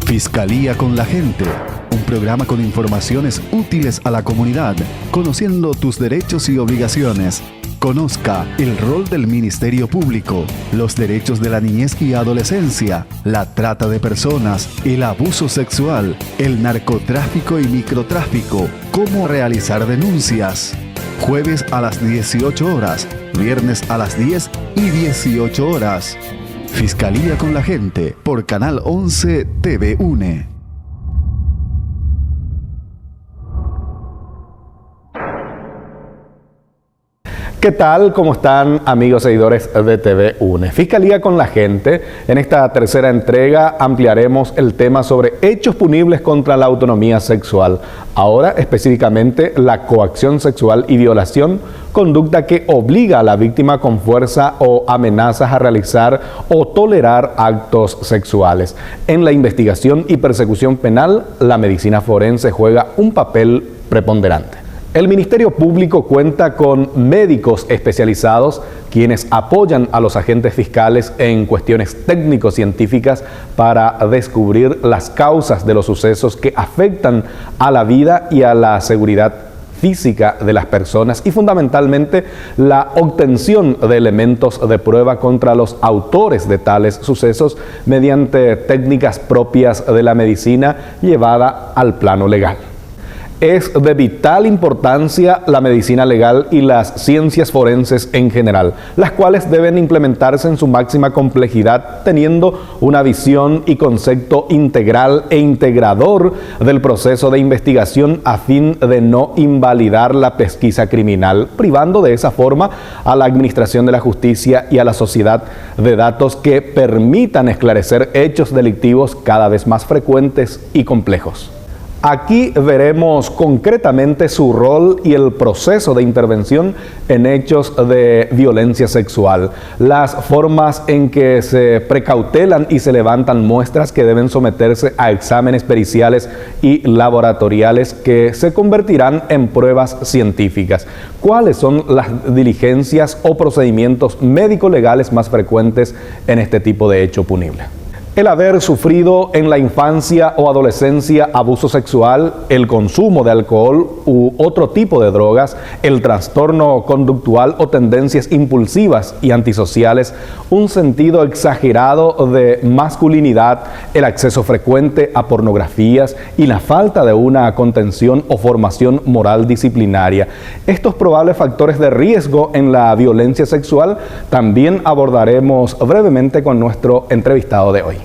Fiscalía con la Gente, un programa con informaciones útiles a la comunidad, conociendo tus derechos y obligaciones. Conozca el rol del Ministerio Público, los derechos de la niñez y adolescencia, la trata de personas, el abuso sexual, el narcotráfico y microtráfico, cómo realizar denuncias. Jueves a las 18 horas, viernes a las 10 y 18 horas. Fiscalía con la Gente por Canal 11 TV UNE. ¿Qué tal? ¿Cómo están, amigos seguidores de TV UNE? Fiscalía con la Gente. En esta tercera entrega ampliaremos el tema sobre hechos punibles contra la autonomía sexual. Ahora, específicamente, la coacción sexual y violación, conducta que obliga a la víctima con fuerza o amenazas a realizar o tolerar actos sexuales. En la investigación y persecución penal, la medicina forense juega un papel preponderante. El Ministerio Público cuenta con médicos especializados quienes apoyan a los agentes fiscales en cuestiones técnico-científicas para descubrir las causas de los sucesos que afectan a la vida y a la seguridad física de las personas y fundamentalmente la obtención de elementos de prueba contra los autores de tales sucesos mediante técnicas propias de la medicina llevada al plano legal. Es de vital importancia la medicina legal y las ciencias forenses en general, las cuales deben implementarse en su máxima complejidad, teniendo una visión y concepto integral e integrador del proceso de investigación a fin de no invalidar la pesquisa criminal, privando de esa forma a la administración de la justicia y a la sociedad de datos que permitan esclarecer hechos delictivos cada vez más frecuentes y complejos. Aquí veremos concretamente su rol y el proceso de intervención en hechos de violencia sexual, las formas en que se precautelan y se levantan muestras que deben someterse a exámenes periciales y laboratoriales que se convertirán en pruebas científicas, cuáles son las diligencias o procedimientos médico-legales más frecuentes en este tipo de hecho punible. El haber sufrido en la infancia o adolescencia abuso sexual, el consumo de alcohol u otro tipo de drogas, el trastorno conductual o tendencias impulsivas y antisociales, un sentido exagerado de masculinidad, el acceso frecuente a pornografías y la falta de una contención o formación moral disciplinaria. Estos probables factores de riesgo en la violencia sexual también abordaremos brevemente con nuestro entrevistado de hoy.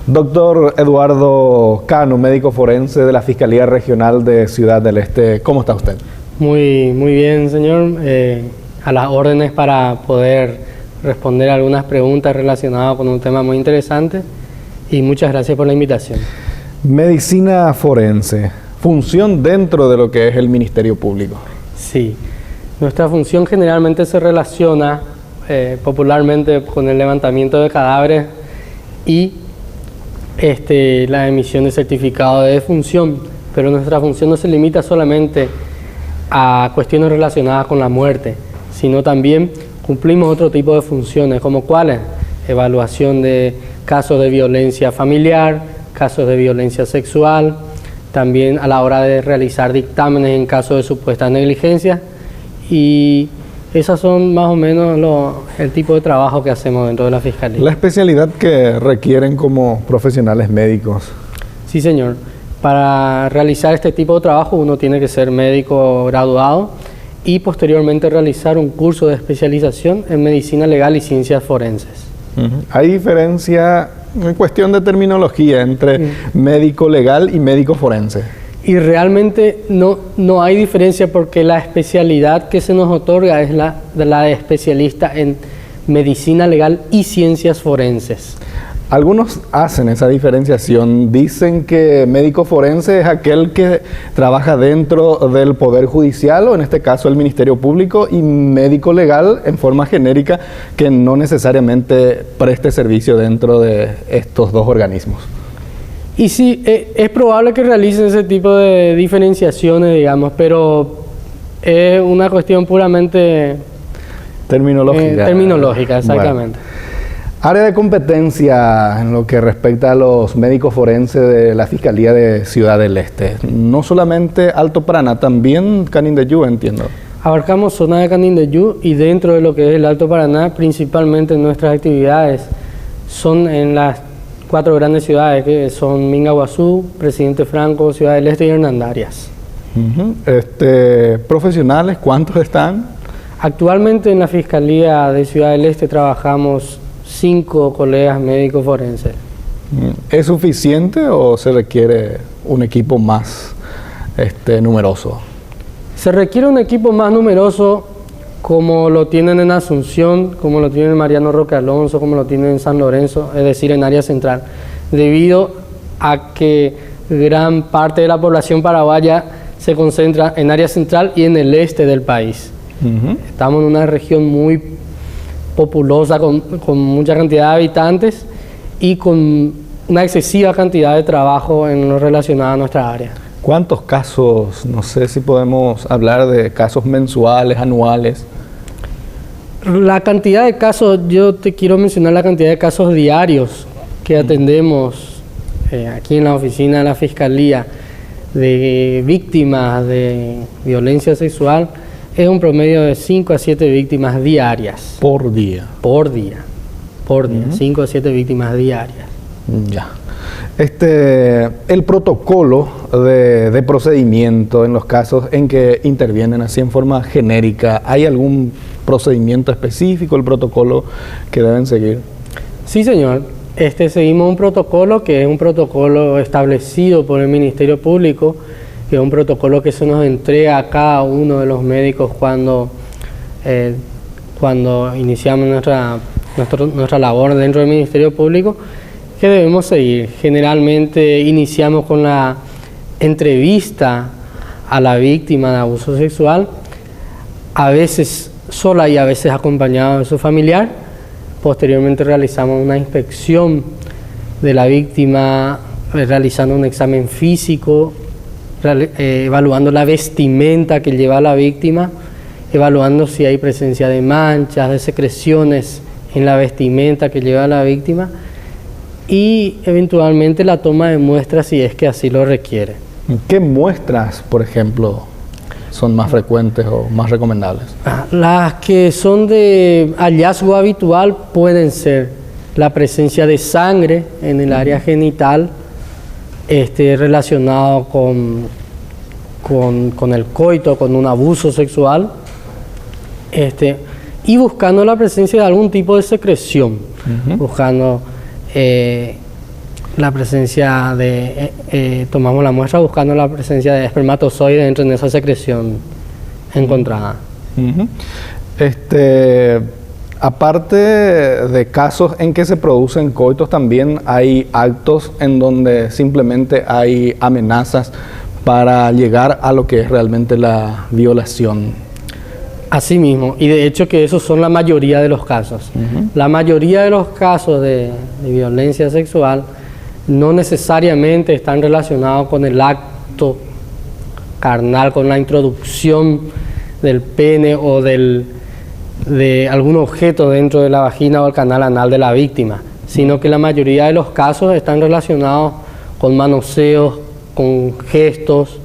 Doctor Eduardo Cano, médico forense de la Fiscalía Regional de Ciudad del Este, ¿cómo está usted? Muy bien, señor. A las órdenes para poder responder algunas preguntas relacionadas con un tema muy interesante y muchas gracias por la invitación. Medicina forense, función dentro de lo que es el Ministerio Público. Sí, nuestra función generalmente se relaciona popularmente con el levantamiento de cadáveres y la emisión de certificado de defunción, pero nuestra función no se limita solamente a cuestiones relacionadas con la muerte, sino también cumplimos otro tipo de funciones, como cuáles: evaluación de casos de violencia familiar, casos de violencia sexual, también a la hora de realizar dictámenes en caso de supuestas negligencias, y esas son más o menos el tipo de trabajo que hacemos dentro de la Fiscalía. ¿La especialidad que requieren como profesionales médicos? Sí, señor. Para realizar este tipo de trabajo uno tiene que ser médico graduado y posteriormente realizar un curso de especialización en medicina legal y ciencias forenses. ¿Hay diferencia en cuestión de terminología entre médico legal y médico forense? Y realmente no hay diferencia, porque la especialidad que se nos otorga es la de especialista en medicina legal y ciencias forenses. Algunos hacen esa diferenciación, dicen que médico forense es aquel que trabaja dentro del Poder Judicial o en este caso el Ministerio Público, y médico legal en forma genérica que no necesariamente preste servicio dentro de estos dos organismos. Y sí, es probable que realicen ese tipo de diferenciaciones, digamos, pero es una cuestión puramente terminológica. Terminológica, exactamente. Bueno. Área de competencia en lo que respecta a los médicos forenses de la Fiscalía de Ciudad del Este. No solamente Alto Paraná, también Canindeyú, entiendo. Abarcamos zona de Canindeyú y dentro de lo que es el Alto Paraná, principalmente nuestras actividades son en las 4 grandes ciudades, que son Mingaguazú, Presidente Franco, Ciudad del Este y Hernandarias. Profesionales, ¿cuántos están? Actualmente en la Fiscalía de Ciudad del Este trabajamos 5 colegas médicos forenses. ¿Es suficiente o se requiere un equipo más numeroso? Se requiere un equipo más numeroso como lo tienen en Asunción, como lo tienen en Mariano Roque Alonso, como lo tienen en San Lorenzo, es decir, en área central, debido a que gran parte de la población paraguaya se concentra en área central y en el este del país. Estamos en una región muy populosa, con mucha cantidad de habitantes y con una excesiva cantidad de trabajo en lo relacionado a nuestra área. ¿Cuántos casos, no sé si podemos hablar de casos mensuales, anuales? La cantidad de casos, yo te quiero mencionar la cantidad de casos diarios que atendemos aquí en la oficina de la Fiscalía de víctimas de violencia sexual. Es un promedio de 5 a 7 víctimas diarias. ¿Por día? Por día. 5 a 7 víctimas diarias. Ya. El protocolo de procedimiento en los casos en que intervienen así en forma genérica, ¿hay algún procedimiento específico, el protocolo que deben seguir? Sí, señor. Seguimos un protocolo que es un protocolo establecido por el Ministerio Público, que es un protocolo que se nos entrega a cada uno de los médicos cuando iniciamos nuestra labor dentro del Ministerio Público, que debemos seguir. Generalmente iniciamos con la entrevista a la víctima de abuso sexual, a veces sola y a veces acompañada de su familiar. Posteriormente realizamos una inspección de la víctima, realizando un examen físico, evaluando la vestimenta que lleva la víctima, evaluando si hay presencia de manchas, de secreciones en la vestimenta que lleva la víctima y eventualmente la toma de muestras si es que así lo requiere. ¿Qué muestras, por ejemplo, son más frecuentes o más recomendables? Las que son de hallazgo habitual pueden ser la presencia de sangre en el área genital, relacionado con el coito, con un abuso sexual, y buscando la presencia de algún tipo de secreción, buscando la presencia de, tomamos la muestra buscando la presencia de espermatozoides dentro de esa secreción encontrada. Aparte de casos en que se producen coitos, también hay actos en donde simplemente hay amenazas para llegar a lo que es realmente la violación. Así mismo, y de hecho que esos son la mayoría de los casos. La mayoría de los casos de violencia sexual no necesariamente están relacionados con el acto carnal, con la introducción del pene o de algún objeto dentro de la vagina o el canal anal de la víctima, sino que la mayoría de los casos están relacionados con manoseos, con gestos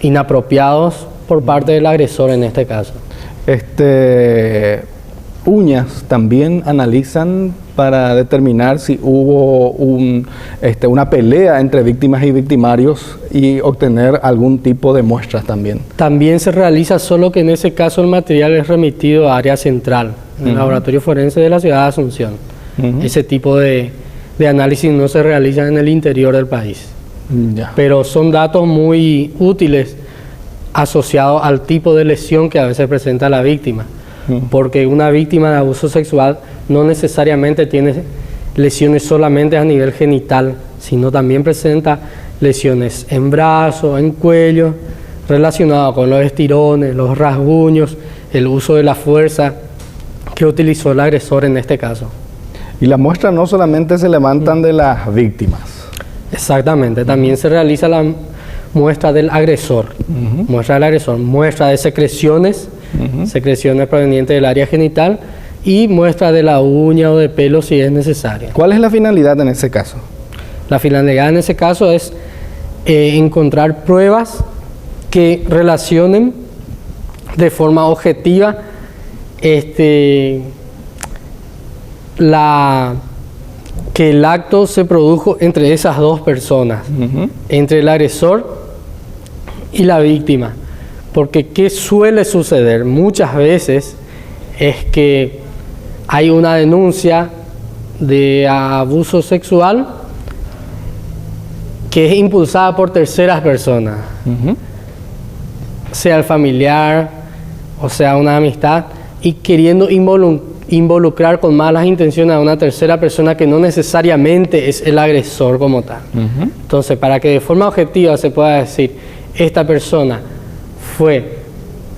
inapropiados por parte del agresor en este caso. Uñas también analizan para determinar si hubo una pelea entre víctimas y victimarios y obtener algún tipo de muestras también. También se realiza, solo que en ese caso el material es remitido a área central, en el laboratorio forense de la ciudad de Asunción. Ese tipo de análisis no se realiza en el interior del país. Pero son datos muy útiles asociados al tipo de lesión que a veces presenta la víctima. Porque una víctima de abuso sexual no necesariamente tiene lesiones solamente a nivel genital, sino también presenta lesiones en brazos, en cuello, relacionadas con los estirones, los rasguños, el uso de la fuerza que utilizó el agresor en este caso. Y las muestras no solamente se levantan de las víctimas. Exactamente, también se realiza la muestra del agresor, muestra de secreciones, secreciones provenientes del área genital, y muestra de la uña o de pelo si es necesario. ¿Cuál es la finalidad en ese caso? La finalidad en ese caso es encontrar pruebas que relacionen de forma objetiva que el acto se produjo entre esas dos personas, entre el agresor y la víctima. Porque ¿qué suele suceder? Muchas veces es que hay una denuncia de abuso sexual que es impulsada por terceras personas, sea el familiar o sea una amistad, y queriendo involucrar con malas intenciones a una tercera persona que no necesariamente es el agresor como tal. Entonces, para que de forma objetiva se pueda decir esta persona fue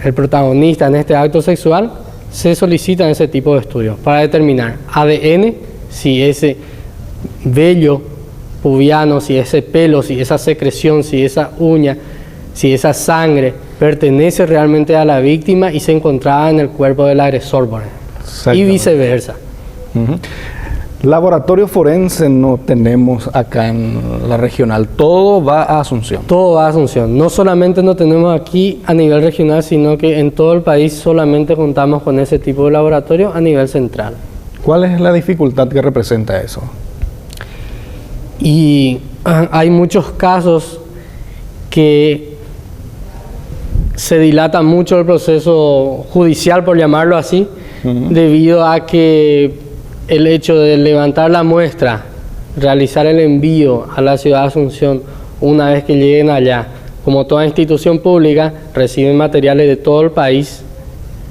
el protagonista en este acto sexual, se solicitan ese tipo de estudios para determinar ADN, si ese vello pubiano, si ese pelo, si esa secreción, si esa uña, si esa sangre pertenece realmente a la víctima y se encontraba en el cuerpo del agresor, por ejemplo, y viceversa. Laboratorio forense no tenemos acá en la regional, todo va a Asunción. Todo va a Asunción. No solamente no tenemos aquí a nivel regional, sino que en todo el país solamente contamos con ese tipo de laboratorio a nivel central. ¿Cuál es la dificultad que representa eso? Y hay muchos casos que se dilata mucho el proceso judicial, por llamarlo así, debido a que el hecho de levantar la muestra, realizar el envío a la ciudad de Asunción, una vez que lleguen allá, como toda institución pública, reciben materiales de todo el país,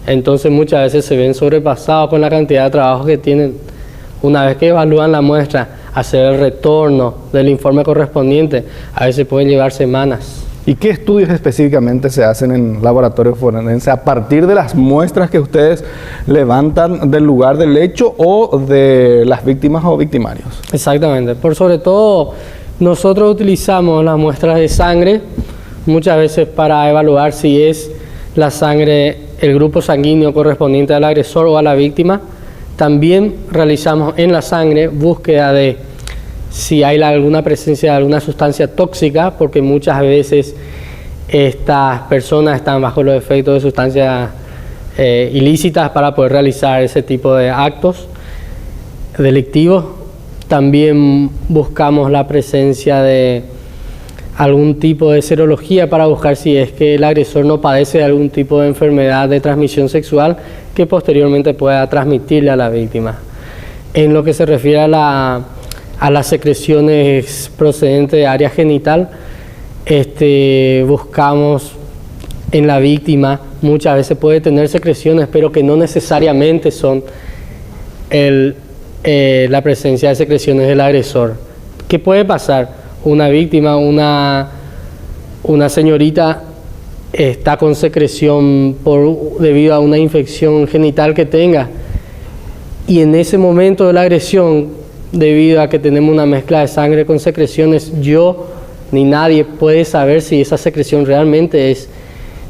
entonces muchas veces se ven sobrepasados por la cantidad de trabajo que tienen. Una vez que evalúan la muestra, hacer el retorno del informe correspondiente, a veces pueden llevar semanas. ¿Y qué estudios específicamente se hacen en laboratorio forense a partir de las muestras que ustedes levantan del lugar del hecho o de las víctimas o victimarios? Exactamente. Por sobre todo, nosotros utilizamos las muestras de sangre muchas veces para evaluar si es la sangre, el grupo sanguíneo correspondiente al agresor o a la víctima. También realizamos en la sangre búsqueda de si hay alguna presencia de alguna sustancia tóxica, porque muchas veces estas personas están bajo los efectos de sustancias ilícitas para poder realizar ese tipo de actos delictivos. También buscamos la presencia de algún tipo de serología para buscar si es que el agresor no padece de algún tipo de enfermedad de transmisión sexual que posteriormente pueda transmitirle a la víctima. En lo que se refiere a las secreciones procedentes de área genital, buscamos en la víctima, muchas veces puede tener secreciones, pero que no necesariamente son la presencia de secreciones del agresor. ¿Qué puede pasar? Una víctima, una señorita está con secreción debido a una infección genital que tenga, y en ese momento de la agresión, debido a que tenemos una mezcla de sangre con secreciones, yo ni nadie puede saber si esa secreción realmente es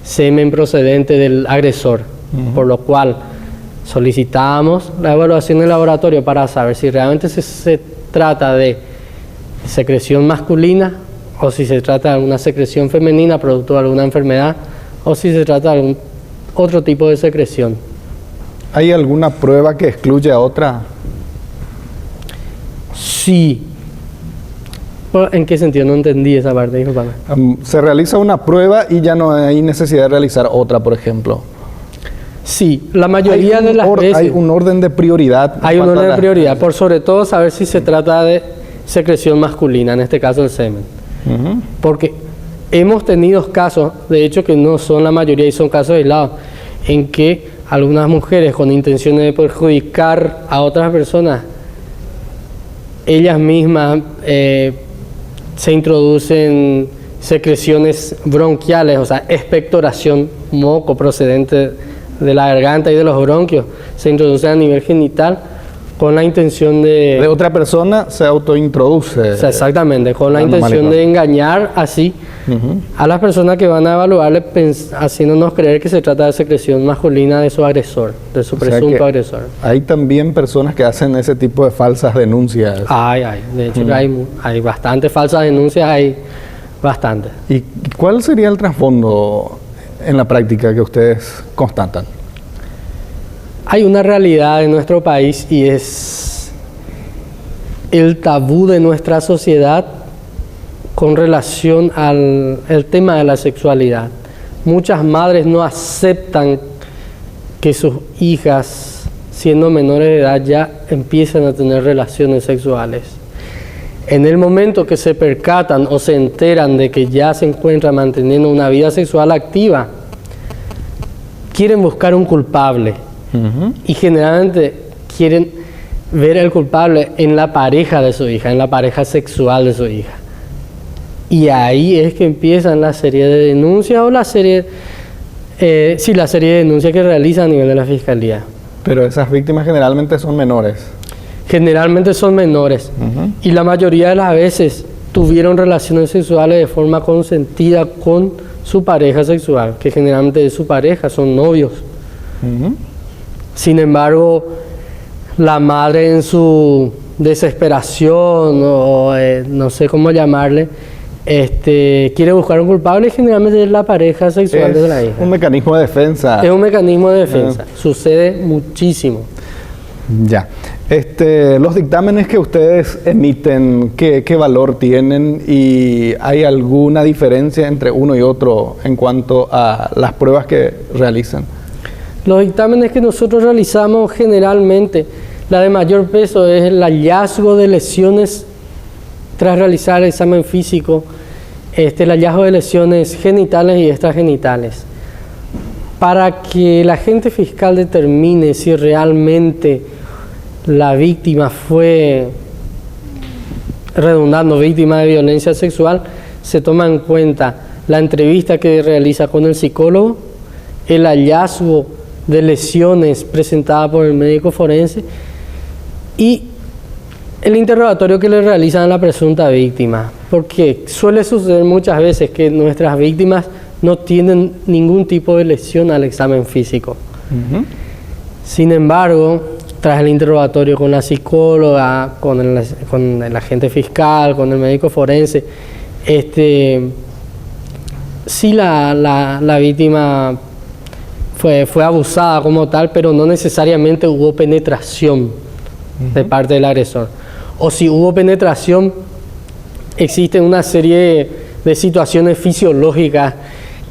semen procedente del agresor, por lo cual solicitamos la evaluación del laboratorio para saber si realmente se trata de secreción masculina o si se trata de alguna secreción femenina producto de alguna enfermedad o si se trata de algún otro tipo de secreción. ¿Hay alguna prueba que excluye a otra? Sí. ¿En qué sentido? No entendí esa parte, discúlpame. Se realiza una prueba y ya no hay necesidad de realizar otra, por ejemplo. Sí, la mayoría de las veces... Hay un orden de prioridad. Hay un orden de prioridad, por sobre todo saber si se trata de secreción masculina, en este caso el semen. Porque hemos tenido casos, de hecho que no son la mayoría y son casos aislados, en que algunas mujeres con intenciones de perjudicar a otras personas, ellas mismas se introducen secreciones bronquiales, o sea, expectoración, moco procedente de la garganta y de los bronquios, se introduce a nivel genital, con la intención De otra persona se autointroduce. O sea, exactamente, con la anomalía. intención de engañar así a las personas que van a evaluarle, haciéndonos creer que se trata de secreción masculina de su agresor, de su O sea presunto que agresor. Hay también personas que hacen ese tipo de falsas denuncias. De hecho que hay bastantes falsas denuncias, hay bastantes. ¿Y cuál sería el trasfondo en la práctica que ustedes constatan? Hay una realidad en nuestro país y es el tabú de nuestra sociedad con relación al tema de la sexualidad. Muchas madres no aceptan que sus hijas, siendo menores de edad, ya empiezan a tener relaciones sexuales. En el momento que se percatan o se enteran de que ya se encuentran manteniendo una vida sexual activa, quieren buscar un culpable. Y generalmente quieren ver al culpable en la pareja de su hija, en la pareja sexual de su hija. Y ahí es que empiezan la serie de denuncias o la serie de denuncias que realiza a nivel de la Fiscalía. Pero esas víctimas generalmente son menores. Generalmente son menores y la mayoría de las veces tuvieron relaciones sexuales de forma consentida con su pareja sexual, que generalmente es su pareja, son novios. Sin embargo, la madre en su desesperación o no sé cómo llamarle, quiere buscar un culpable y generalmente es la pareja sexual de la hija. Un mecanismo de defensa. Es un mecanismo de defensa. Sucede muchísimo. Ya. Los dictámenes que ustedes emiten, ¿qué valor tienen? ¿Y hay alguna diferencia entre uno y otro en cuanto a las pruebas que realizan? Los dictámenes que nosotros realizamos generalmente, la de mayor peso es el hallazgo de lesiones tras realizar el examen físico, el hallazgo de lesiones genitales y extragenitales. Para que el agente fiscal determine si realmente la víctima fue, redundando, víctima de violencia sexual, se toma en cuenta la entrevista que realiza con el psicólogo, el hallazgo de lesiones presentadas por el médico forense y el interrogatorio que le realizan a la presunta víctima, porque suele suceder muchas veces que nuestras víctimas no tienen ningún tipo de lesión al examen físico. Sin embargo, tras el interrogatorio con la psicóloga, con el agente fiscal, con el médico forense, sí la víctima fue abusada como tal, pero no necesariamente hubo penetración de parte del agresor. O si hubo penetración, existen una serie de situaciones fisiológicas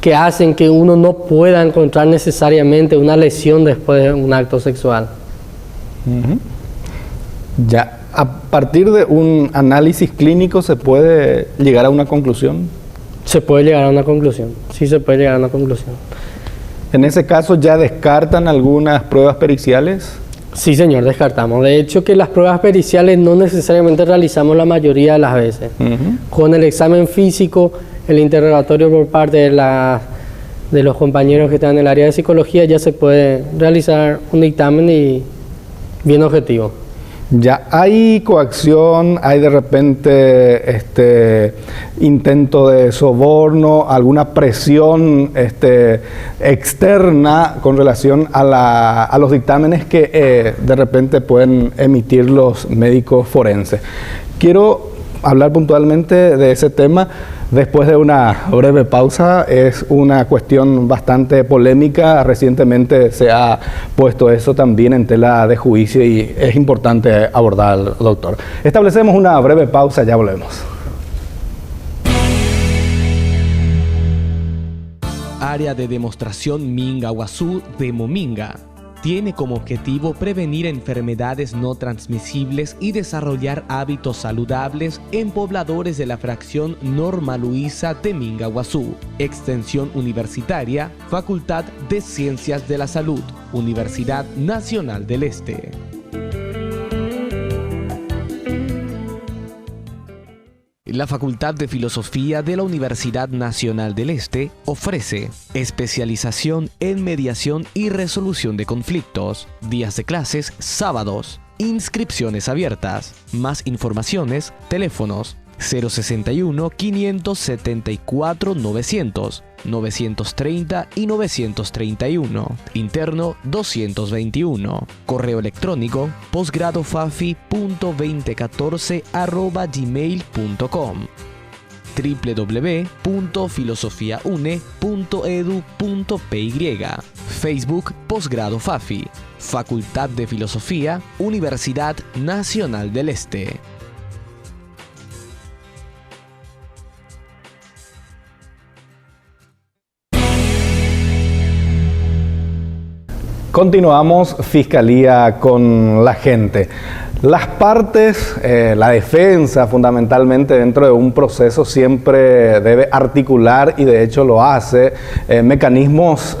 que hacen que uno no pueda encontrar necesariamente una lesión después de un acto sexual. Ya, a partir de un análisis clínico se puede llegar a una conclusión. Se puede llegar a una conclusión, sí se puede llegar a una conclusión. En ese caso, ¿ya descartan algunas pruebas periciales? Sí, señor, descartamos. De hecho, que las pruebas periciales no necesariamente realizamos la mayoría de las veces. Con el examen físico, el interrogatorio por parte de los compañeros que están en el área de psicología, ya se puede realizar un dictamen y bien objetivo. Ya hay coacción, hay de repente intento de soborno, alguna presión externa con relación a los dictámenes que de repente pueden emitir los médicos forenses. Quiero hablar puntualmente de ese tema después de una breve pausa. Es una cuestión bastante polémica. Recientemente se ha puesto eso también en tela de juicio y es importante abordar, doctor. Establecemos una breve pausa, ya volvemos. Área de demostración Minga-Guazú de Mominga. Tiene como objetivo prevenir enfermedades no transmisibles y desarrollar hábitos saludables en pobladores de la fracción Norma Luisa de Minga-Guazú. Extensión universitaria, Facultad de Ciencias de la Salud, Universidad Nacional del Este. La Facultad de Filosofía de la Universidad Nacional del Este ofrece especialización en mediación y resolución de conflictos, días de clases sábados, Inscripciones abiertas. Más informaciones, teléfonos 061 574 900, 930 y 931. Interno 221. Correo electrónico posgradofafi.2014@gmail.com. www.filosofiaune.edu.py. Facebook Posgrado Fafi. Facultad de Filosofía, Universidad Nacional del Este. Continuamos, Fiscalía con la gente. Las partes, la defensa fundamentalmente dentro de un proceso siempre debe articular, y de hecho lo hace, mecanismos,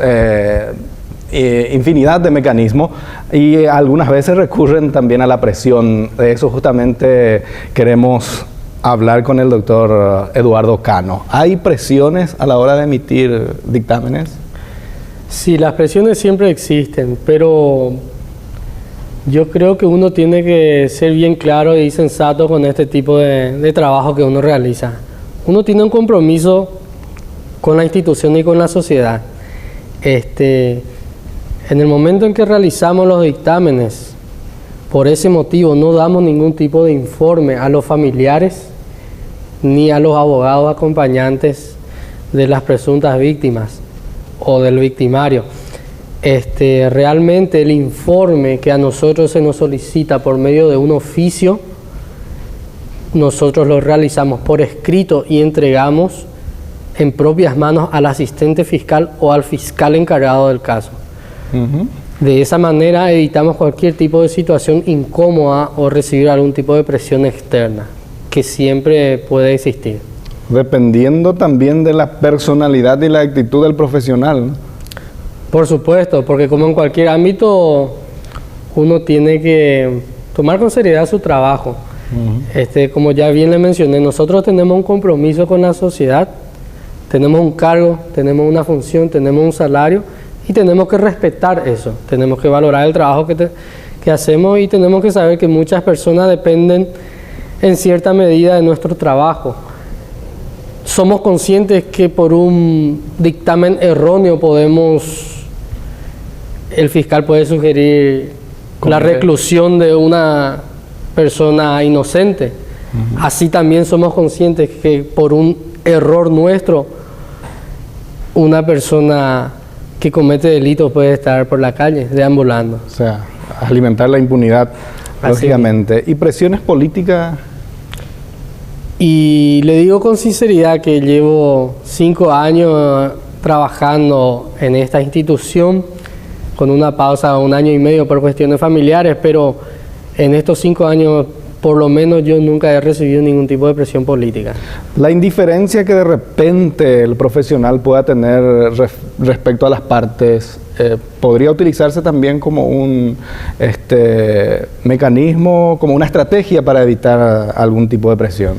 infinidad de mecanismos, y algunas veces recurren también a la presión. De eso justamente queremos hablar con el doctor Eduardo Cano. ¿Hay presiones a la hora de emitir dictámenes? Sí, las presiones siempre existen, pero yo creo que uno tiene que ser bien claro y sensato con este tipo de trabajo que uno realiza. Uno tiene un compromiso con la institución y con la sociedad. En el momento en que realizamos los dictámenes, por ese motivo no damos ningún tipo de informe a los familiares ni a los abogados acompañantes de las presuntas víctimas o del victimario. Realmente el informe que a nosotros se nos solicita por medio de un oficio, nosotros lo realizamos por escrito y entregamos en propias manos al asistente fiscal o al fiscal encargado del caso. De esa manera evitamos cualquier tipo de situación incómoda o recibir algún tipo de presión externa, que siempre puede existir. Dependiendo también de la personalidad y la actitud del profesional, ¿no? Por supuesto, porque como en cualquier ámbito, uno tiene que tomar con seriedad su trabajo. Como ya bien le mencioné, nosotros tenemos un compromiso con la sociedad, tenemos un cargo, tenemos una función, tenemos un salario y tenemos que respetar eso. Tenemos que valorar el trabajo que hacemos y tenemos que saber que muchas personas dependen en cierta medida de nuestro trabajo. Somos conscientes que por un dictamen erróneo el fiscal puede sugerir la reclusión de una persona inocente. Así también somos conscientes que por un error nuestro, una persona que comete delitos puede estar por la calle, deambulando. O sea, alimentar la impunidad, lógicamente. ¿Y presiones políticas? Y le digo con sinceridad que llevo 5 años trabajando en esta institución, con una pausa de 1 año y medio por cuestiones familiares, pero en estos 5 años por lo menos yo nunca he recibido ningún tipo de presión política. La indiferencia que de repente el profesional pueda tener respecto a las partes, ¿podría utilizarse también como un mecanismo, como una estrategia para evitar algún tipo de presión?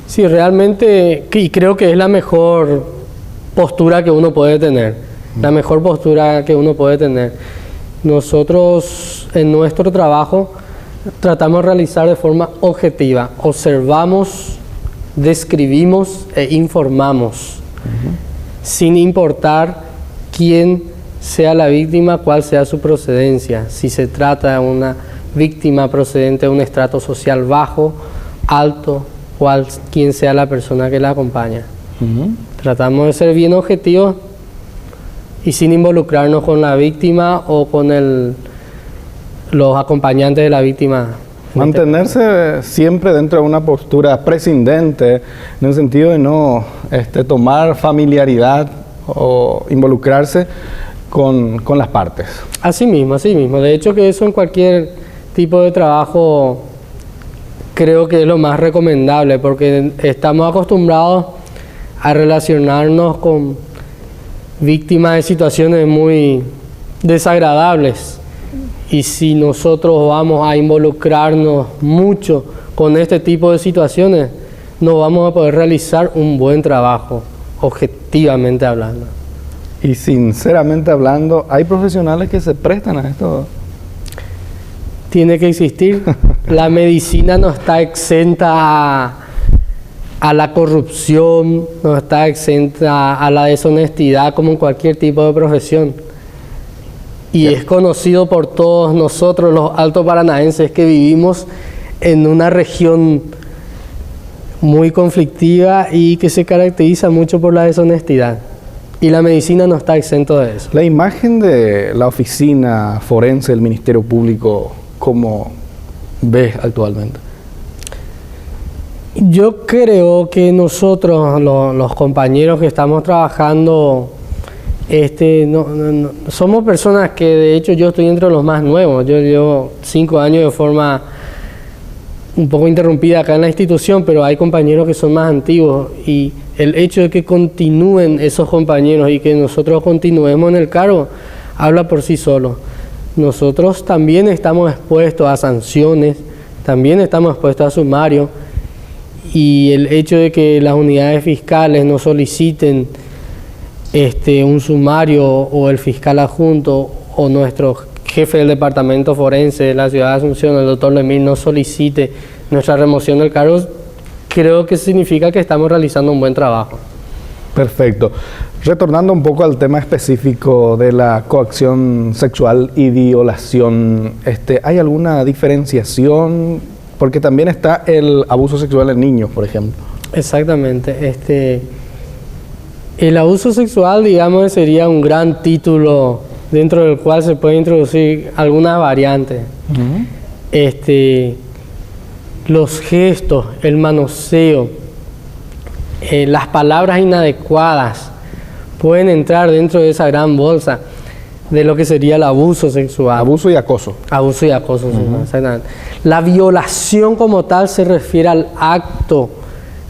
Sí, realmente, y creo que es la mejor postura que uno puede tener, la mejor postura que uno puede tener. Nosotros en nuestro trabajo tratamos de realizar de forma objetiva, observamos, describimos e informamos, sin importar quién sea la víctima, cuál sea su procedencia, si se trata de una víctima procedente de un estrato social bajo, alto, quién sea la persona que la acompaña. Tratamos de ser bien objetivos y sin involucrarnos con la víctima o con los acompañantes de la víctima. Mantenerse siempre dentro de una postura prescindente, en el sentido de no tomar familiaridad o involucrarse con las partes. Así mismo, así mismo. De hecho que eso en cualquier tipo de trabajo creo que es lo más recomendable, porque estamos acostumbrados a relacionarnos con víctimas de situaciones muy desagradables. Y si nosotros vamos a involucrarnos mucho con este tipo de situaciones, no vamos a poder realizar un buen trabajo, objetivamente hablando. Y sinceramente hablando, ¿hay profesionales que se prestan a esto? tiene que existir. La medicina no está exenta a la corrupción, no está exenta a la deshonestidad como en cualquier tipo de profesión. Y es conocido por todos nosotros, los altos paranaenses, que vivimos en una región muy conflictiva y que se caracteriza mucho por la deshonestidad. Y la medicina no está exento de eso. La imagen de la oficina forense del Ministerio Público, ¿cómo ves actualmente? Yo creo que nosotros, los compañeros que estamos trabajando, somos personas que, de hecho, yo estoy entre los más nuevos. Yo llevo 5 años de forma un poco interrumpida acá en la institución, pero hay compañeros que son más antiguos, y el hecho de que continúen esos compañeros y que nosotros continuemos en el cargo habla por sí solo. Nosotros también estamos expuestos a sanciones, también estamos expuestos a sumario, y el hecho de que las unidades fiscales nos soliciten un sumario, o el fiscal adjunto o nuestro jefe del departamento forense de la ciudad de Asunción, el doctor Lemil, nos solicite nuestra remoción del cargo, creo que significa que estamos realizando un buen trabajo. Perfecto. Retornando un poco al tema específico de la coacción sexual y violación, ¿hay alguna diferenciación? Porque también está el abuso sexual en niños, por ejemplo. Exactamente. El abuso sexual, digamos, sería un gran título dentro del cual se puede introducir algunas variantes. Los gestos, el manoseo, las palabras inadecuadas pueden entrar dentro de esa gran bolsa de lo que sería el abuso sexual. Abuso y acoso. Abuso y acoso, exactamente. La violación como tal se refiere al acto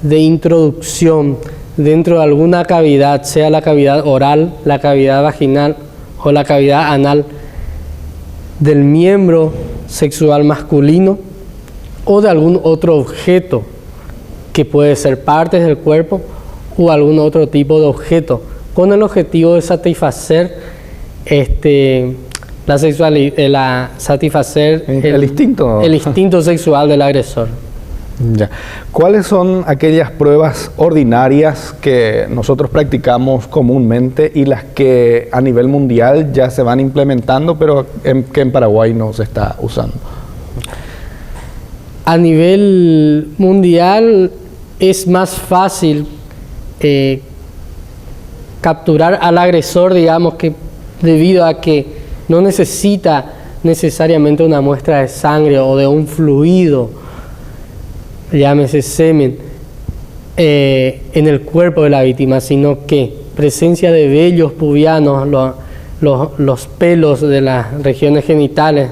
de introducción dentro de alguna cavidad, sea la cavidad oral, la cavidad vaginal o la cavidad anal, del miembro sexual masculino o de algún otro objeto, que puede ser partes del cuerpo o algún otro tipo de objeto, con el objetivo de satisfacer satisfacer el instinto sexual del agresor. Ya. ¿Cuáles son aquellas pruebas ordinarias que nosotros practicamos comúnmente y las que a nivel mundial ya se van implementando, pero que en Paraguay no se está usando? A nivel mundial es más fácil capturar al agresor, digamos, que debido a que no necesita necesariamente una muestra de sangre o de un fluido, llámese semen, en el cuerpo de la víctima, sino que presencia de vellos pubianos, los pelos de las regiones genitales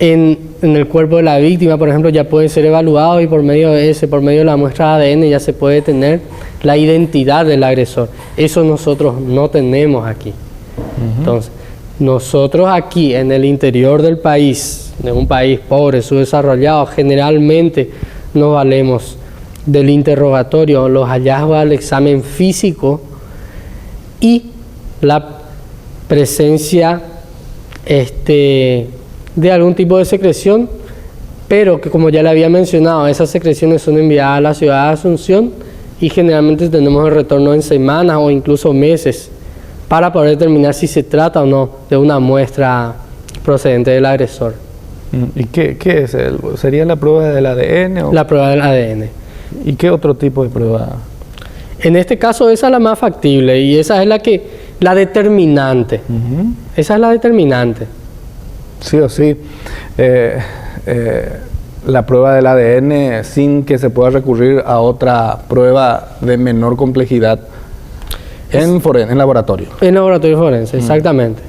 en el cuerpo de la víctima, por ejemplo, ya puede ser evaluado, y por medio de la muestra de ADN ya se puede tener la identidad del agresor. Eso nosotros no tenemos aquí. Entonces, nosotros aquí en el interior del país, de un país pobre, subdesarrollado, generalmente nos valemos del interrogatorio, los hallazgos al examen físico y la presencia de algún tipo de secreción, pero que, como ya le había mencionado, esas secreciones son enviadas a la ciudad de Asunción y generalmente tenemos el retorno en semanas o incluso meses para poder determinar si se trata o no de una muestra procedente del agresor. ¿Y qué es? ¿Sería la prueba del ADN? ¿O? La prueba del ADN. ¿Y qué otro tipo de prueba? En este caso esa es la más factible y esa es la determinante. Esa es la determinante. Sí o sí. La prueba del ADN sin que se pueda recurrir a otra prueba de menor complejidad en laboratorio. En laboratorio forense, exactamente.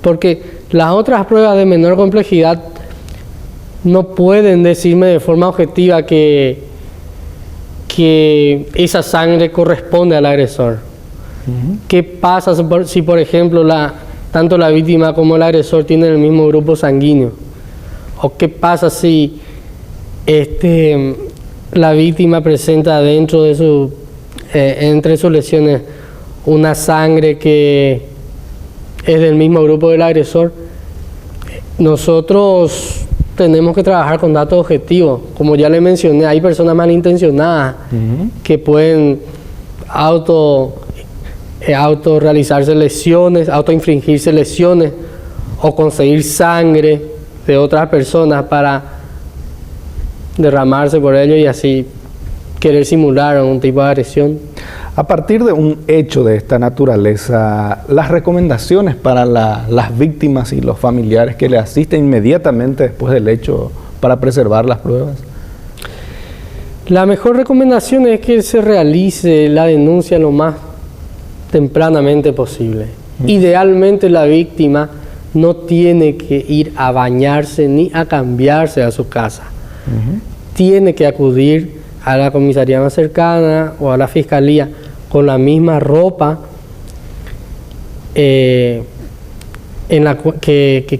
Porque las otras pruebas de menor complejidad no pueden decirme de forma objetiva que esa sangre corresponde al agresor. ¿Qué pasa si, por ejemplo, tanto la víctima como el agresor tienen el mismo grupo sanguíneo? ¿O qué pasa si la víctima presenta dentro de entre sus lesiones una sangre que es del mismo grupo del agresor? Nosotros tenemos que trabajar con datos objetivos. Como ya le mencioné, hay personas malintencionadas que pueden auto realizarse lesiones, auto infringirse lesiones o conseguir sangre de otras personas para derramarse por ello y así querer simular un tipo de agresión. A partir de un hecho de esta naturaleza, las recomendaciones para las víctimas y los familiares que le asisten inmediatamente después del hecho para preservar las pruebas. La mejor recomendación es que se realice la denuncia lo más tempranamente posible. Idealmente la víctima no tiene que ir a bañarse ni a cambiarse a su casa. Tiene que acudir a la comisaría más cercana o a la fiscalía con la misma ropa que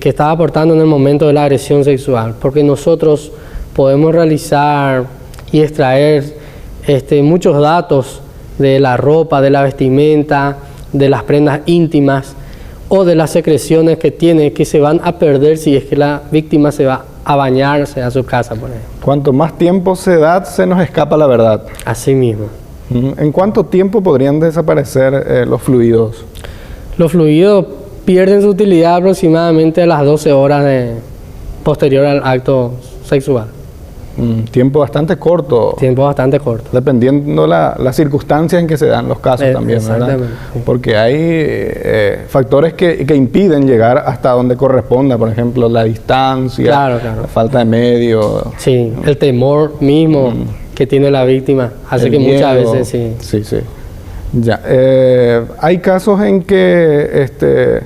estaba portando en el momento de la agresión sexual, porque nosotros podemos realizar y extraer muchos datos de la ropa, de la vestimenta, de las prendas íntimas o de las secreciones que tiene, que se van a perder si es que la víctima se va a bañarse a su casa, por ejemplo. Cuanto más tiempo se da, se nos escapa la verdad. Así mismo. ¿En cuánto tiempo podrían desaparecer los fluidos? Los fluidos pierden su utilidad aproximadamente a las 12 horas posterior al acto sexual. Tiempo bastante corto. Tiempo bastante corto. Dependiendo las circunstancias en que se dan los casos también, ¿verdad? Sí. Porque hay factores que impiden llegar hasta donde corresponda, por ejemplo, la distancia, la falta de medio. Sí, el temor mismo que tiene la víctima hace que muchas veces sí. Ya. Hay casos en que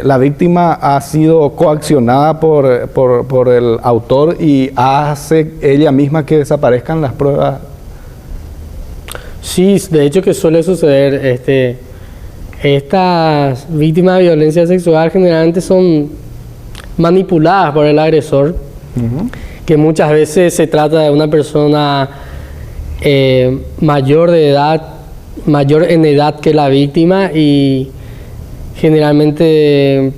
la víctima ha sido coaccionada por el autor y hace ella misma que desaparezcan las pruebas. Sí, de hecho que suele suceder. Estas víctimas de violencia sexual generalmente son manipuladas por el agresor, que muchas veces se trata de una persona mayor en edad que la víctima y generalmente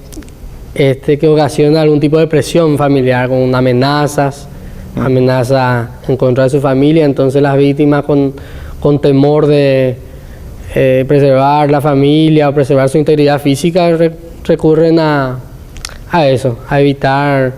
que ocasiona algún tipo de presión familiar con amenazas en contra de su familia. Entonces las víctimas con temor de preservar la familia o preservar su integridad física recurren a eso, a evitar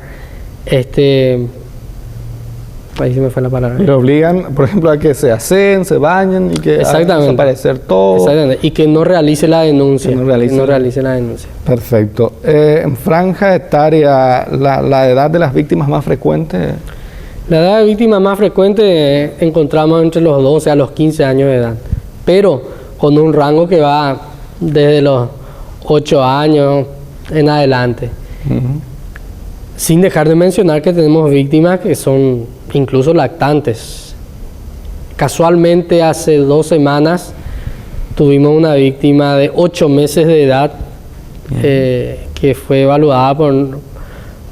ahí se me fue la palabra. Le obligan, por ejemplo, a que se aseen, se bañen y que hagan desaparecer todo. Exactamente. Y que no realice la denuncia. Que no realice la denuncia. Perfecto. En franja etaria, la edad de las víctimas más frecuente. La edad de víctimas más frecuente encontramos entre los 12 a los 15 años de edad, pero con un rango que va desde los 8 años en adelante. Sin dejar de mencionar que tenemos víctimas que son incluso lactantes. Casualmente hace 2 semanas tuvimos una víctima de 8 meses de edad que fue evaluada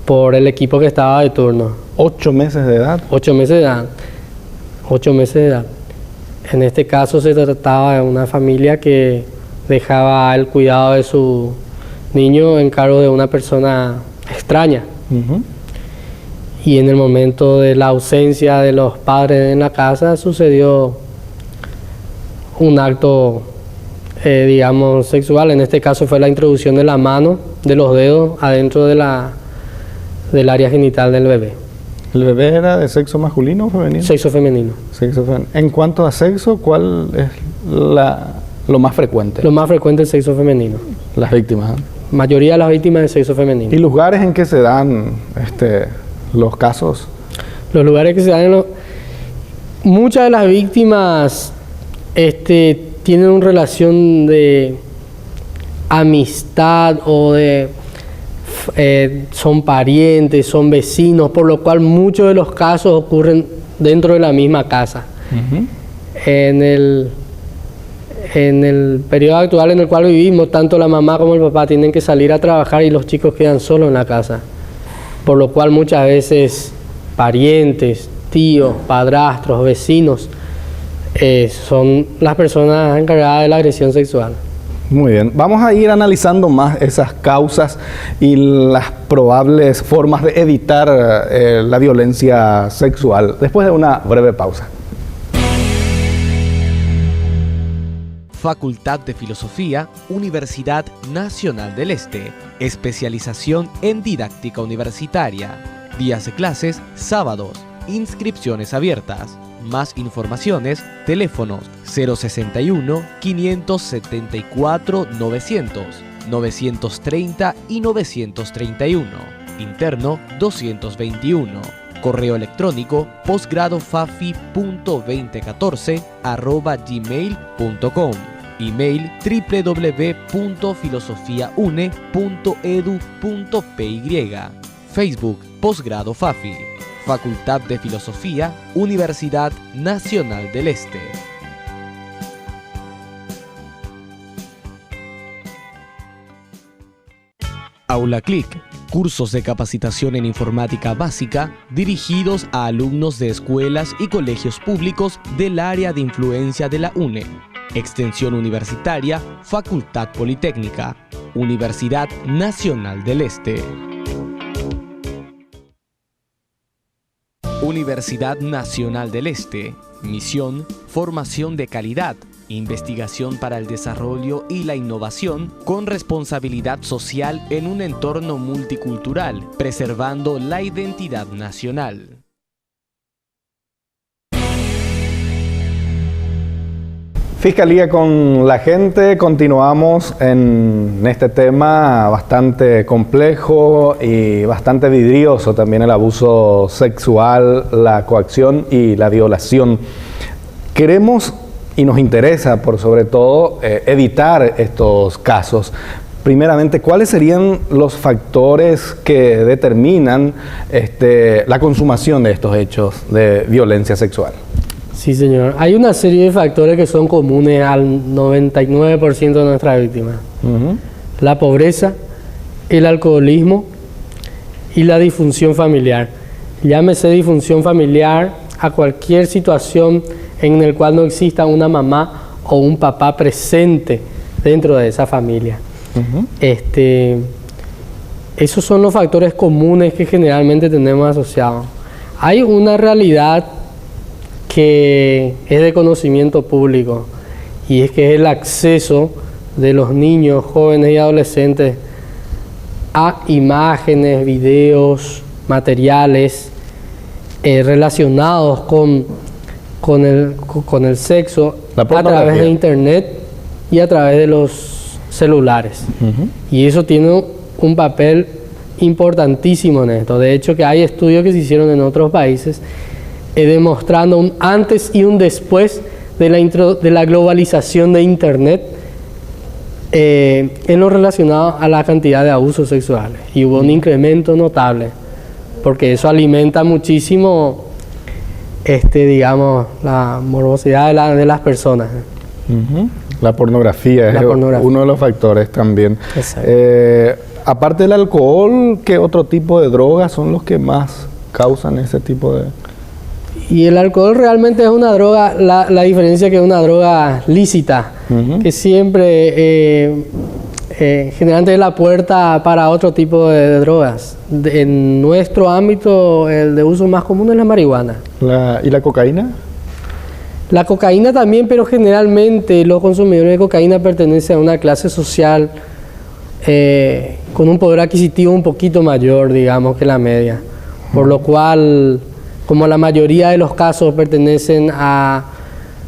por el equipo que estaba de turno. 8 meses de edad. 8 meses de edad. 8 meses de edad. En este caso se trataba de una familia que dejaba el cuidado de su niño en cargo de una persona extraña. Y en el momento de la ausencia de los padres en la casa sucedió un acto, digamos, sexual. En este caso fue la introducción de la mano, de los dedos, adentro del área genital del bebé. ¿El bebé era de sexo masculino o femenino? Sexo femenino. Sexo femenino. En cuanto a sexo, ¿cuál es lo más frecuente? Lo más frecuente es el sexo femenino. Las víctimas, ¿eh? Mayoría de las víctimas de sexo femenino. ¿Y lugares en que se dan los casos? Los lugares que se dan muchas de las víctimas tienen una relación de amistad o son parientes, son vecinos, por lo cual muchos de los casos ocurren dentro de la misma casa. En el periodo actual en el cual vivimos, tanto la mamá como el papá tienen que salir a trabajar y los chicos quedan solos en la casa. Por lo cual muchas veces parientes, tíos, padrastros, vecinos son las personas encargadas de la agresión sexual. Muy bien, vamos a ir analizando más esas causas y las probables formas de evitar la violencia sexual después de una breve pausa. Facultad de Filosofía, Universidad Nacional del Este. Especialización en didáctica universitaria. Días de clases, sábados. Inscripciones abiertas. Más informaciones, teléfonos 061-574-900, 930 y 931. Interno 221. Correo electrónico posgradofafi.2014@gmail.com. Email www.filosofiaune.edu.py. Facebook Posgrado Fafi. Facultad de Filosofía, Universidad Nacional del Este. Aula Click. Cursos de capacitación en informática básica dirigidos a alumnos de escuelas y colegios públicos del área de influencia de la UNE. Extensión Universitaria, Facultad Politécnica, Universidad Nacional del Este. Universidad Nacional del Este. Misión, formación de calidad, investigación para el desarrollo y la innovación con responsabilidad social en un entorno multicultural, preservando la identidad nacional. Fiscalía con la gente, continuamos en este tema bastante complejo y bastante vidrioso, también el abuso sexual, la coacción y la violación. Queremos y nos interesa, por sobre todo, evitar estos casos. Primeramente, ¿cuáles serían los factores que determinan la consumación de estos hechos de violencia sexual? Sí, señor. Hay una serie de factores que son comunes al 99% de nuestras víctimas. La pobreza, el alcoholismo y la disfunción familiar. Llámese disfunción familiar a cualquier situación en la cual no exista una mamá o un papá presente dentro de esa familia. Esos son los factores comunes que generalmente tenemos asociados. Hay una realidad que es de conocimiento público, y es que es el acceso de los niños, jóvenes y adolescentes a imágenes, videos, materiales relacionados con el sexo a través de internet y a través de los celulares. Y eso tiene un papel importantísimo en esto. De hecho, que hay estudios que se hicieron en otros países demostrando un antes y un después de la globalización de internet en lo relacionado a la cantidad de abusos sexuales. Y hubo un incremento notable, porque eso alimenta muchísimo digamos, la morbosidad de las personas. La pornografía es uno de los factores también. Aparte del alcohol, ¿qué otro tipo de drogas son los que más causan ese tipo de...? Y el alcohol realmente es una droga, la diferencia que es una droga lícita, que siempre generalmente es la puerta para otro tipo de drogas. En nuestro ámbito, el de uso más común es la marihuana. ¿Y la cocaína? La cocaína también, pero generalmente los consumidores de cocaína pertenecen a una clase social con un poder adquisitivo un poquito mayor, digamos, que la media. Por lo cual, como la mayoría de los casos pertenecen a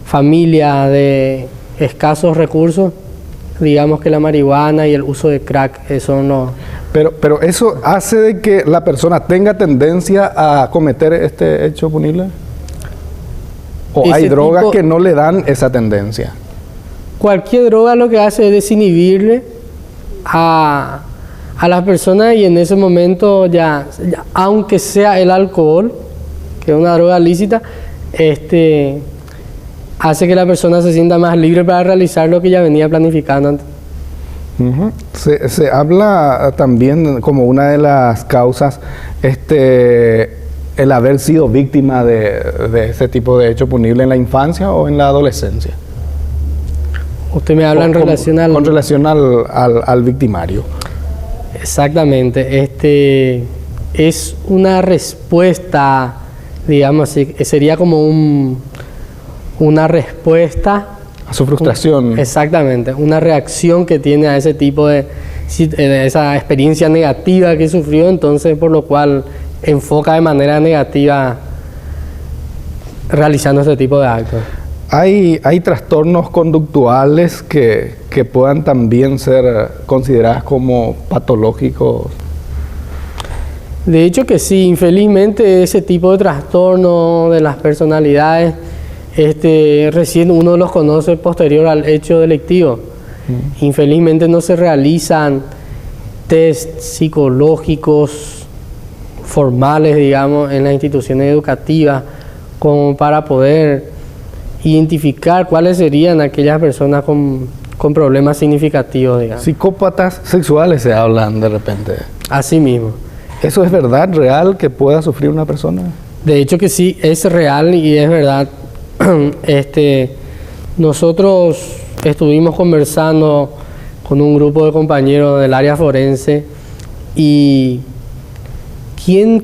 familias de escasos recursos, digamos que la marihuana y el uso de crack son los... Pero ¿eso hace de que la persona tenga tendencia a cometer este hecho punible? ¿O hay drogas que no le dan esa tendencia? Cualquier droga lo que hace es desinhibirle a las personas, y en ese momento ya aunque sea el alcohol, que es una droga lícita, hace que la persona se sienta más libre para realizar lo que ya venía planificando antes. Se habla también como una de las causas el haber sido víctima de ese tipo de hecho punible en la infancia o en la adolescencia. Usted me habla en relación al... Con relación al victimario. Exactamente. Es una respuesta, digamos así, sería como una respuesta... A su frustración. Exactamente, una reacción que tiene a ese tipo de esa experiencia negativa que sufrió, entonces por lo cual enfoca de manera negativa realizando este tipo de actos. ¿Hay trastornos conductuales que puedan también ser considerados como patológicos? De hecho que sí, infelizmente ese tipo de trastorno de las personalidades, recién uno los conoce posterior al hecho delictivo. Infelizmente no se realizan test psicológicos formales, digamos, en las instituciones educativas, como para poder identificar cuáles serían aquellas personas con problemas significativos, digamos. Psicópatas sexuales se hablan de repente. Así mismo. ¿Eso es verdad, real, que pueda sufrir una persona? De hecho que sí, es real y es verdad. Nosotros estuvimos conversando con un grupo de compañeros del área forense y ¿quién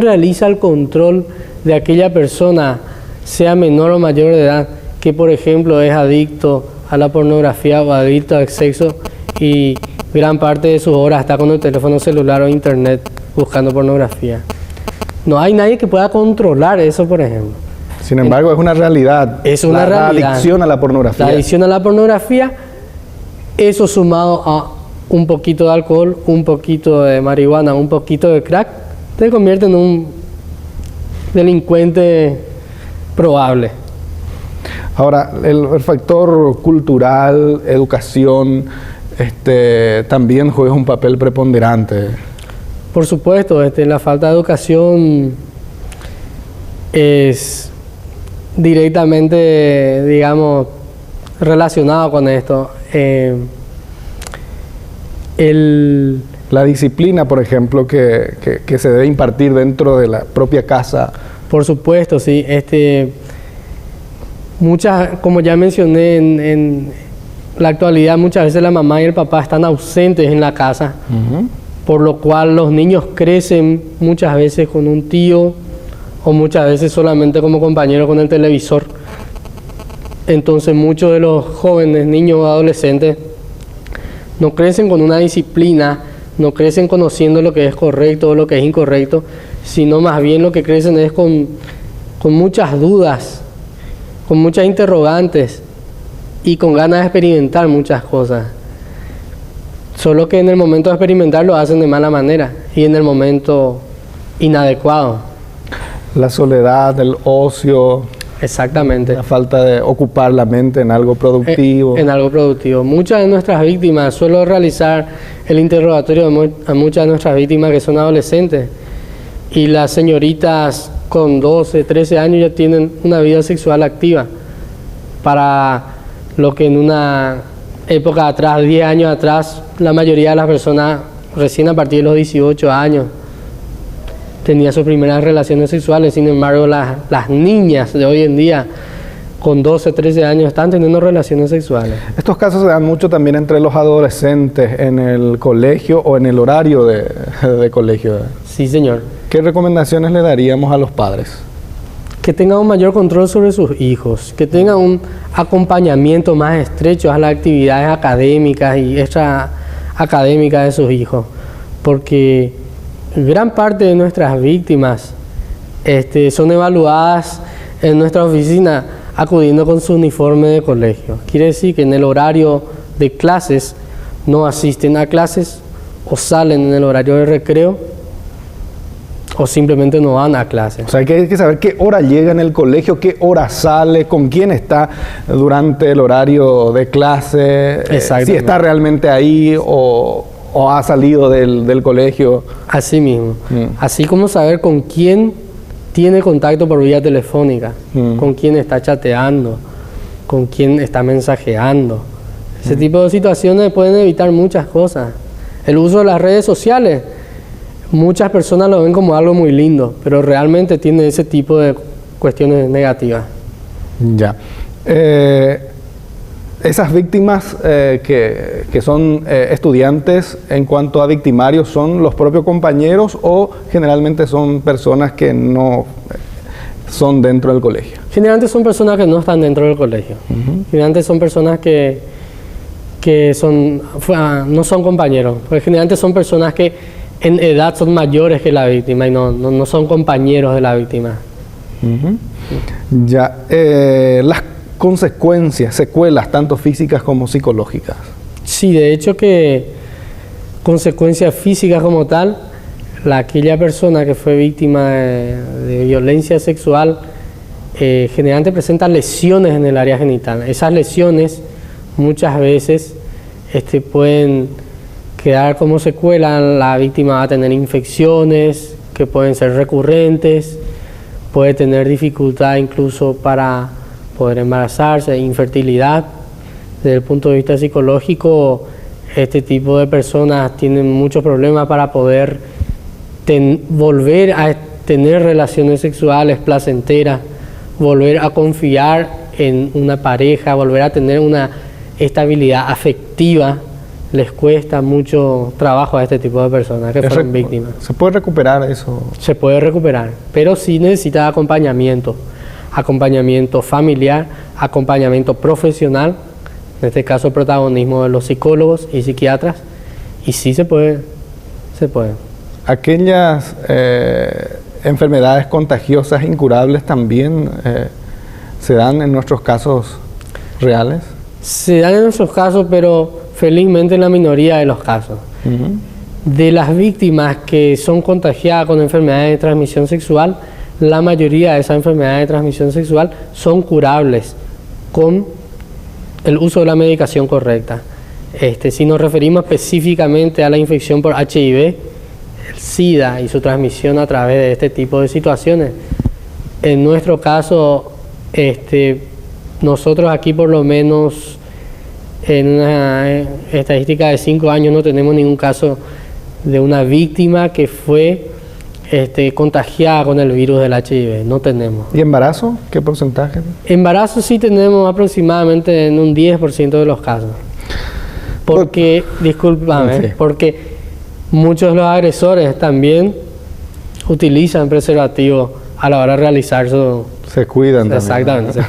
realiza el control de aquella persona, sea menor o mayor de edad, que por ejemplo es adicto a la pornografía o adicto al sexo y gran parte de sus horas está con el teléfono celular o internet buscando pornografía? No hay nadie que pueda controlar eso, por ejemplo. Sin embargo, es una realidad. Es una realidad. La adicción a la pornografía. La adicción a la pornografía, eso sumado a un poquito de alcohol, un poquito de marihuana, un poquito de crack, te convierte en un delincuente probable. Ahora, el factor cultural, educación, también juega un papel preponderante. Por supuesto, la falta de educación es directamente, digamos, relacionado con esto. La disciplina, por ejemplo, que se debe impartir dentro de la propia casa. Por supuesto, sí. Como ya mencioné, en la actualidad muchas veces la mamá y el papá están ausentes en la casa, por lo cual los niños crecen muchas veces con un tío o muchas veces solamente como compañero con el televisor. Entonces muchos de los jóvenes, niños o adolescentes no crecen con una disciplina, no crecen conociendo lo que es correcto o lo que es incorrecto, sino más bien lo que crecen es con muchas dudas, con muchas interrogantes y con ganas de experimentar muchas cosas. Solo que en el momento de experimentar lo hacen de mala manera y en el momento inadecuado. La soledad, el ocio. Exactamente. La falta de ocupar la mente en algo productivo. En algo productivo. Muchas de nuestras víctimas, suelo realizar el interrogatorio a muchas de nuestras víctimas que son adolescentes. Y las señoritas con 12, 13 años ya tienen una vida sexual activa. Para lo que en una época atrás, 10 años atrás, la mayoría de las personas recién a partir de los 18 años tenía sus primeras relaciones sexuales. Sin embargo, las niñas de hoy en día con 12, 13 años están teniendo relaciones sexuales. Estos casos se dan mucho también entre los adolescentes en el colegio o en el horario de colegio. Sí, señor. ¿Qué recomendaciones le daríamos a los padres? Que tengan un mayor control sobre sus hijos, que tengan un acompañamiento más estrecho a las actividades académicas y extraacadémicas de sus hijos, porque gran parte de nuestras víctimas son evaluadas en nuestra oficina acudiendo con su uniforme de colegio. Quiere decir que en el horario de clases no asisten a clases o salen en el horario de recreo o simplemente no van a clases. O sea, hay que saber qué hora llega en el colegio, qué hora sale, con quién está durante el horario de clase, si está realmente ahí o ha salido del colegio. Así mismo. Así como saber con quién tiene contacto por vía telefónica, con quién está chateando, con quién está mensajeando. Ese tipo de situaciones pueden evitar muchas cosas. El uso de las redes sociales, muchas personas lo ven como algo muy lindo, pero realmente tiene ese tipo de cuestiones negativas. Ya. Esas víctimas que son estudiantes, en cuanto a victimarios, ¿son los propios compañeros o generalmente son personas que no son dentro del colegio? Generalmente son personas que no están dentro del colegio. Generalmente son personas que no son compañeros. Porque generalmente son personas que en edad son mayores que la víctima y no son compañeros de la víctima. Ya, las consecuencias, secuelas, tanto físicas como psicológicas. Sí, de hecho que consecuencias físicas como tal, aquella persona que fue víctima de violencia sexual generalmente presenta lesiones en el área genital. Esas lesiones muchas veces pueden quedar como secuela. La víctima va a tener infecciones que pueden ser recurrentes, puede tener dificultad incluso para poder embarazarse, infertilidad. Desde el punto de vista psicológico, este tipo de personas tienen muchos problemas para poder volver a tener relaciones sexuales placenteras, volver a confiar en una pareja, volver a tener una estabilidad afectiva. Les cuesta mucho trabajo a este tipo de personas que fueron víctimas. ¿Se puede recuperar eso? Se puede recuperar, pero sí necesita acompañamiento familiar, acompañamiento profesional, en este caso el protagonismo de los psicólogos y psiquiatras, y sí se puede. Aquellas enfermedades contagiosas incurables también se dan en nuestros casos reales. Se dan en nuestros casos, pero felizmente en la minoría de los casos. De las víctimas que son contagiadas con enfermedades de transmisión sexual, la mayoría de esas enfermedades de transmisión sexual son curables con el uso de la medicación correcta. Si nos referimos específicamente a la infección por HIV, el SIDA y su transmisión a través de este tipo de situaciones, en nuestro caso, nosotros aquí por lo menos en una estadística de 5 años no tenemos ningún caso de una víctima que fue contagiada con el virus del HIV, no tenemos. ¿Y embarazo? ¿Qué porcentaje? Embarazo sí tenemos aproximadamente en un 10% de los casos. Porque, discúlpame, porque muchos de los agresores también utilizan preservativo a la hora de realizar su... Se cuidan también. Exactamente.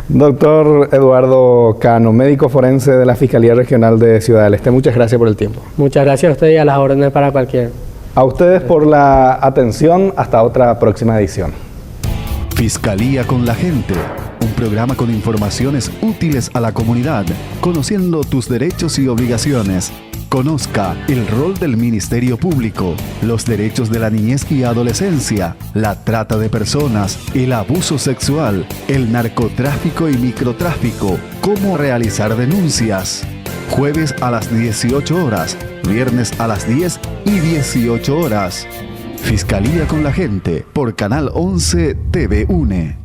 Doctor Eduardo Cano, médico forense de la Fiscalía Regional de Ciudad del Este, muchas gracias por el tiempo. Muchas gracias a usted y a las órdenes para cualquier. A ustedes por la atención, hasta otra próxima edición. Fiscalía con la gente, un programa con informaciones útiles a la comunidad, conociendo tus derechos y obligaciones. Conozca el rol del Ministerio Público, los derechos de la niñez y adolescencia, la trata de personas, el abuso sexual, el narcotráfico y microtráfico, cómo realizar denuncias. Jueves a las 18 horas, viernes a las 10 y 18 horas. Fiscalía con la gente por Canal 11 TV UNE.